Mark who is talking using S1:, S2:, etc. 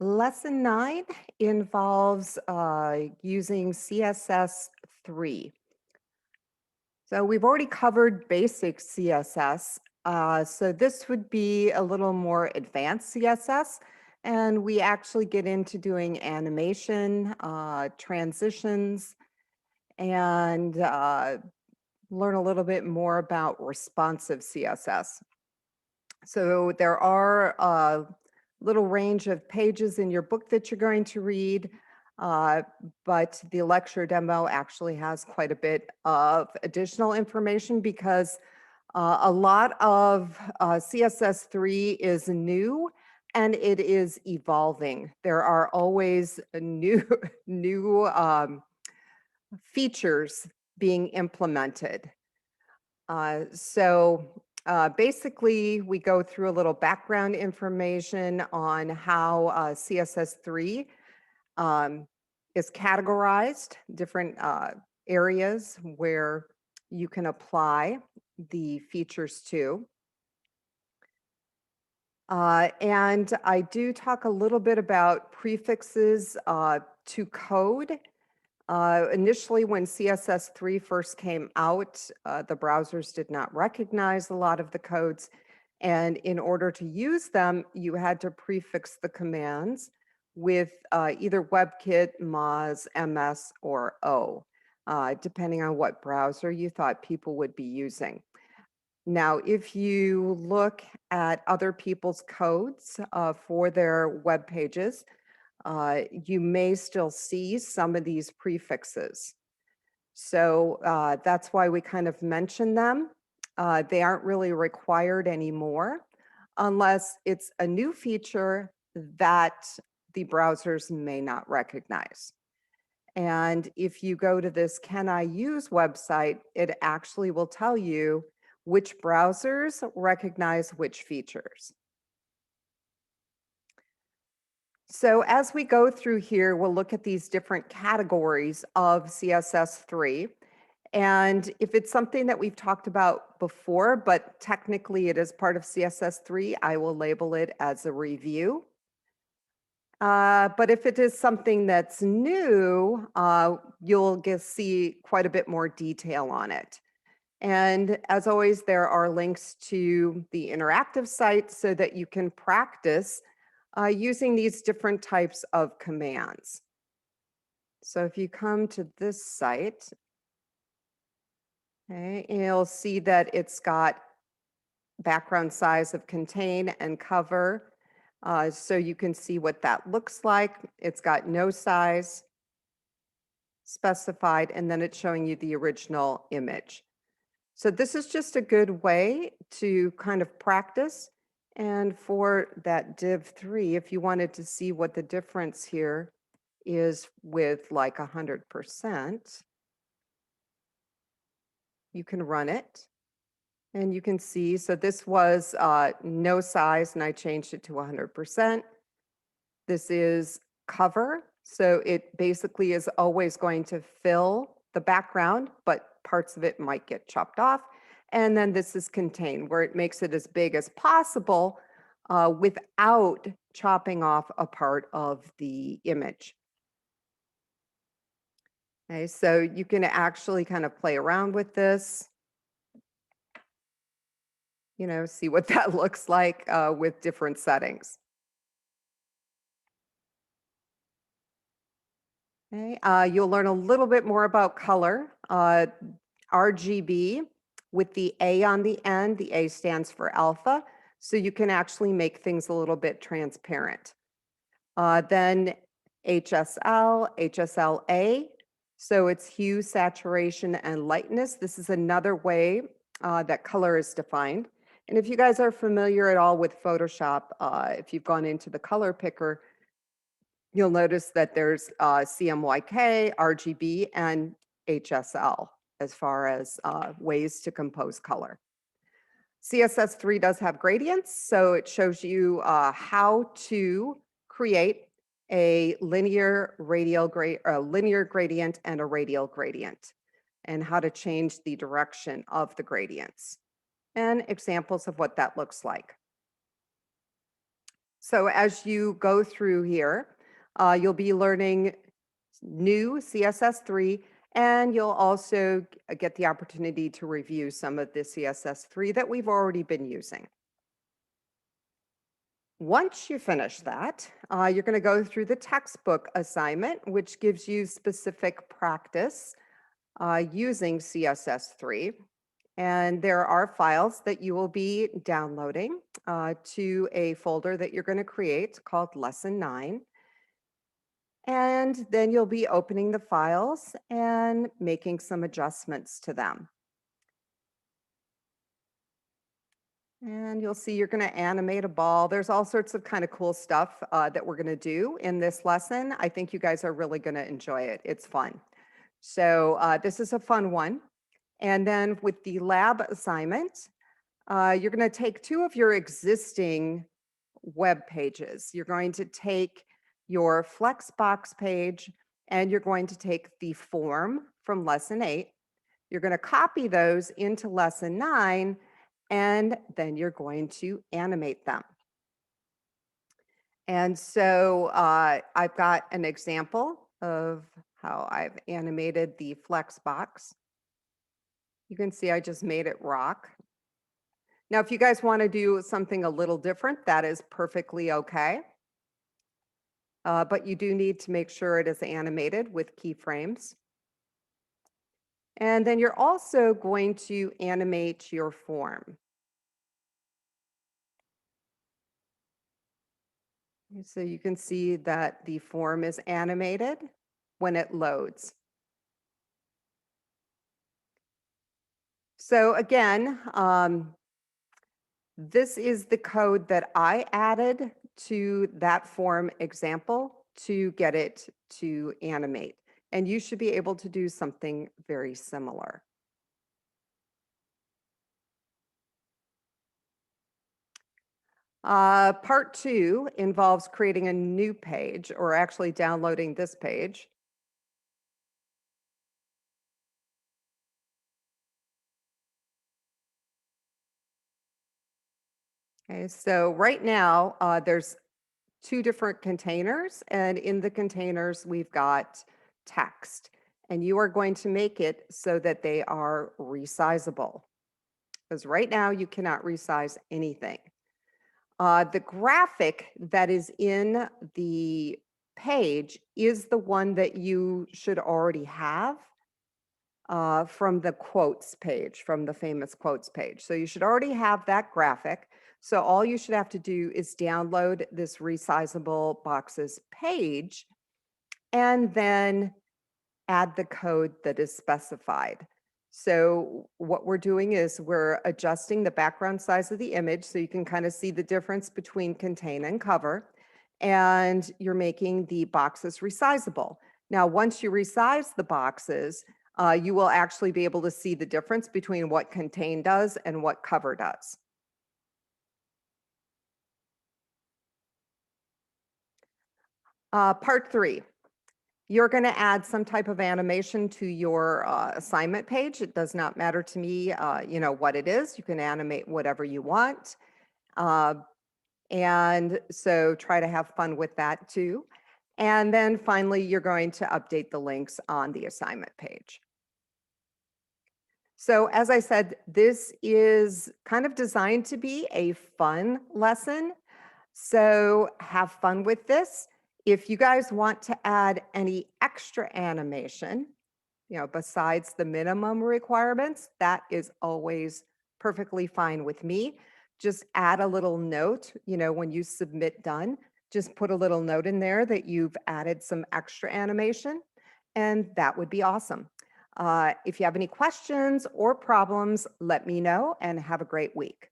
S1: Lesson 9 involves using CSS3. So we've already covered basic CSS. So this would be a little more advanced CSS. And we actually get into doing animation, transitions, and learn a little bit more about responsive CSS. So there are a little range of pages in your book that you're going to read, uh, but the lecture demo actually has quite a bit of additional information because a lot of CSS3 is new and it is evolving. There are always new new features being implemented. Basically, we go through a little background information on how CSS3 um, is categorized, different areas where you can apply the features to. And I do talk a little bit about prefixes to code. Initially, when CSS3 first came out, the browsers did not recognize a lot of the codes. And in order to use them, you had to prefix the commands with either WebKit, Moz, MS, or O, depending on what browser you thought people would be using. Now, if you look at other people's codes for their web pages, you may still see some of these prefixes. So that's why we kind of mention them. They aren't really required anymore unless it's a new feature that the browsers may not recognize. And if you go to this Can I Use website, it actually will tell you which browsers recognize which features. So as we go through here, we'll look at these different categories of CSS3. And if it's something that we've talked about before, but technically it is part of CSS3, I will label it as a review. But if it is something that's new, you'll see quite a bit more detail on it. And as always, there are links to the interactive site so that you can practice using these different types of commands. So if you come to this site, okay, you'll see that it's got background size of contain and cover. So you can see what that looks like. It's got no size specified, and then it's showing you the original image. So this is just a good way to kind of practice. And for that div 3, if you wanted to see what the difference here is with like 100%, you can run it and you can see. So this was no size and I changed it to 100%. This is cover. So it basically is always going to fill the background, but parts of it might get chopped off. And then this is contain, where it makes it as big as possible without chopping off a part of the image. Okay, so you can actually kind of play around with this, see what that looks like with different settings. Okay, you'll learn a little bit more about color. RGB with the A on the end, the A stands for alpha, so you can actually make things a little bit transparent. Then HSL, HSLA, so it's hue, saturation, and lightness. This is another way that color is defined. And if you guys are familiar at all with Photoshop, if you've gone into the color picker, you'll notice that there's CMYK, RGB, and HSL as far as ways to compose color. CSS3 does have gradients, so it shows you how to create a linear gradient and a radial gradient, and how to change the direction of the gradients, and examples of what that looks like. So as you go through here, you'll be learning new CSS3, and you'll also get the opportunity to review some of the CSS3 that we've already been using. Once you finish that, you're going to go through the textbook assignment, which gives you specific practice using CSS3. And there are files that you will be downloading to a folder that you're going to create called Lesson 9. And then you'll be opening the files and making some adjustments to them. And you'll see you're going to animate a ball. There's all sorts of kind of cool stuff that we're going to do in this lesson. I think you guys are really going to enjoy it. It's fun. So this is a fun one. And then with the lab assignment, you're going to take two of your existing web pages. You're going to take your Flexbox page and you're going to take the form from lesson 8. You're going to copy those into lesson 9, and then you're going to animate them. And so I've got an example of how I've animated the Flexbox. You can see I just made it rock. Now, if you guys want to do something a little different, that is perfectly okay. But you do need to make sure it is animated with keyframes. And then you're also going to animate your form. So you can see that the form is animated when it loads. So again, this is the code that I added to that form example to get it to animate. And you should be able to do something very similar. Part 2 involves creating a new page, or actually downloading this page. Okay, so right now there's 2 different containers, and in the containers we've got text, and you are going to make it so that they are resizable, because right now you cannot resize anything. The graphic that is in the page is the one that you should already have from the quotes page, from the famous quotes page. So you should already have that graphic. So all you should have to do is download this resizable boxes page and then add the code that is specified. So what we're doing is we're adjusting the background size of the image so you can kind of see the difference between contain and cover. And you're making the boxes resizable. Now, once you resize the boxes, you will actually be able to see the difference between what contain does and what cover does. Part 3. You're going to add some type of animation to your assignment page. It does not matter to me, what it is. You can animate whatever you want. And so try to have fun with that too. And then finally, you're going to update the links on the assignment page. So as I said, this is kind of designed to be a fun lesson. So have fun with this. If you guys want to add any extra animation, besides the minimum requirements, that is always perfectly fine with me. Just add a little note, when you submit done, just put a little note in there that you've added some extra animation, and that would be awesome. If you have any questions or problems, let me know, and have a great week.